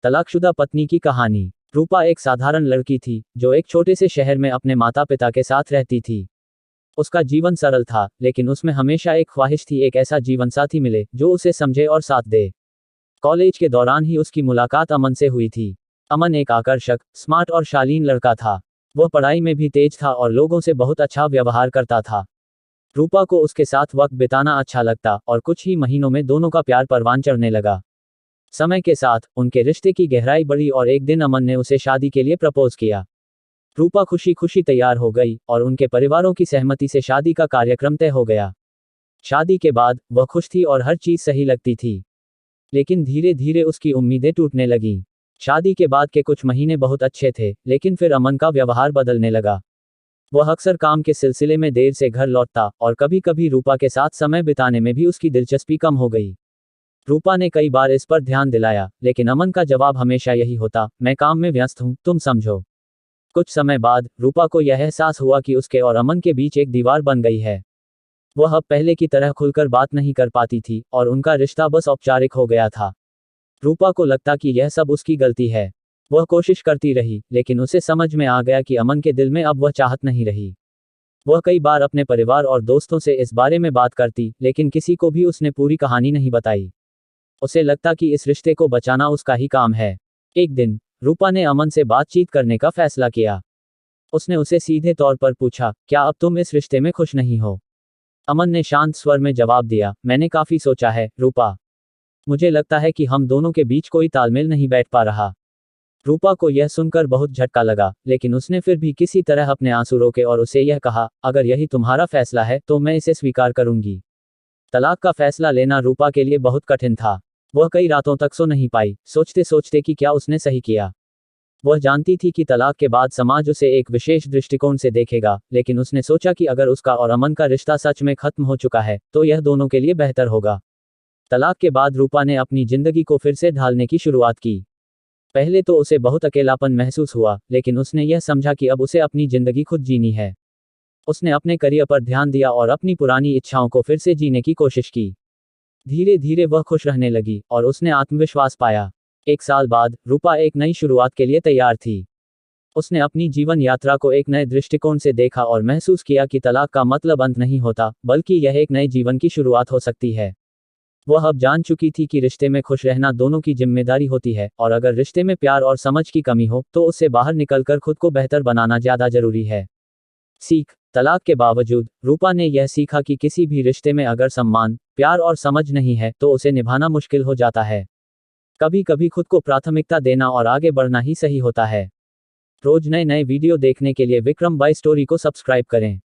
तलाकशुदा पत्नी की कहानी। रूपा एक साधारण लड़की थी जो एक छोटे से शहर में अपने माता पिता के साथ रहती थी। उसका जीवन सरल था, लेकिन उसमें हमेशा एक ख्वाहिश थी, एक ऐसा जीवनसाथी मिले जो उसे समझे और साथ दे। कॉलेज के दौरान ही उसकी मुलाकात अमन से हुई थी। अमन एक आकर्षक, स्मार्ट और शालीन लड़का था। वह पढ़ाई में भी तेज था और लोगों से बहुत अच्छा व्यवहार करता था। रूपा को उसके साथ वक्त बिताना अच्छा लगता और कुछ ही महीनों में दोनों का प्यार परवान चढ़ने लगा। समय के साथ उनके रिश्ते की गहराई बढ़ी और एक दिन अमन ने उसे शादी के लिए प्रपोज किया। रूपा खुशी खुशी तैयार हो गई और उनके परिवारों की सहमति से शादी का कार्यक्रम तय हो गया। शादी के बाद वह खुश थी और हर चीज सही लगती थी, लेकिन धीरे धीरे उसकी उम्मीदें टूटने लगीं। शादी के बाद के कुछ महीने बहुत अच्छे थे, लेकिन फिर अमन का व्यवहार बदलने लगा। वह अक्सर काम के सिलसिले में देर से घर लौटता और कभी कभी रूपा के साथ समय बिताने में भी उसकी दिलचस्पी कम हो गई। रूपा ने कई बार इस पर ध्यान दिलाया, लेकिन अमन का जवाब हमेशा यही होता, मैं काम में व्यस्त हूं, तुम समझो। कुछ समय बाद रूपा को यह एहसास हुआ कि उसके और अमन के बीच एक दीवार बन गई है। वह अब पहले की तरह खुलकर बात नहीं कर पाती थी और उनका रिश्ता बस औपचारिक हो गया था। रूपा को लगता कि यह सब उसकी गलती है। वह कोशिश करती रही, लेकिन उसे समझ में आ गया कि अमन के दिल में अब वह चाहत नहीं रही। वह कई बार अपने परिवार और दोस्तों से इस बारे में बात करती, लेकिन किसी को भी उसने पूरी कहानी नहीं बताई। उसे लगता कि इस रिश्ते को बचाना उसका ही काम है। एक दिन रूपा ने अमन से बातचीत करने का फैसला किया। उसने उसे सीधे तौर पर पूछा, क्या अब तुम इस रिश्ते में खुश नहीं हो? अमन ने शांत स्वर में जवाब दिया, मैंने काफी सोचा है रूपा। मुझे लगता है कि हम दोनों के बीच कोई तालमेल नहीं बैठ पा रहा। रूपा को यह सुनकर बहुत झटका लगा, लेकिन उसने फिर भी किसी तरह अपने आंसू रोके और उसे यह कहा, अगर यही तुम्हारा फैसला है तो मैं इसे स्वीकार करूंगी। तलाक का फैसला लेना रूपा के लिए बहुत कठिन था। वह कई रातों तक सो नहीं पाई, सोचते सोचते कि क्या उसने सही किया। वह जानती थी कि तलाक के बाद समाज उसे एक विशेष दृष्टिकोण से देखेगा, लेकिन उसने सोचा कि अगर उसका और अमन का रिश्ता सच में खत्म हो चुका है तो यह दोनों के लिए बेहतर होगा। तलाक के बाद रूपा ने अपनी जिंदगी को फिर से ढालने की शुरुआत की। पहले तो उसे बहुत अकेलापन महसूस हुआ, लेकिन उसने यह समझा कि अब उसे अपनी जिंदगी खुद जीनी है। उसने अपने करियर पर ध्यान दिया और अपनी पुरानी इच्छाओं को फिर से जीने की कोशिश की। धीरे धीरे वह खुश रहने लगी और उसने आत्मविश्वास पाया। एक साल बाद रूपा एक नई शुरुआत के लिए तैयार थी। उसने अपनी जीवन यात्रा को एक नए दृष्टिकोण से देखा और महसूस किया कि तलाक का मतलब अंत नहीं होता, बल्कि यह एक नए जीवन की शुरुआत हो सकती है। वह अब जान चुकी थी कि रिश्ते में खुश रहना दोनों की जिम्मेदारी होती है, और अगर रिश्ते में प्यार और समझ की कमी हो तो उससे बाहर निकलकर खुद को बेहतर बनाना ज्यादा जरूरी है। सीख। तलाक के बावजूद रूपा ने यह सीखा कि किसी भी रिश्ते में अगर सम्मान, प्यार और समझ नहीं है तो उसे निभाना मुश्किल हो जाता है। कभी कभी खुद को प्राथमिकता देना और आगे बढ़ना ही सही होता है। रोज नए नए वीडियो देखने के लिए विक्रम बाय स्टोरी को सब्सक्राइब करें।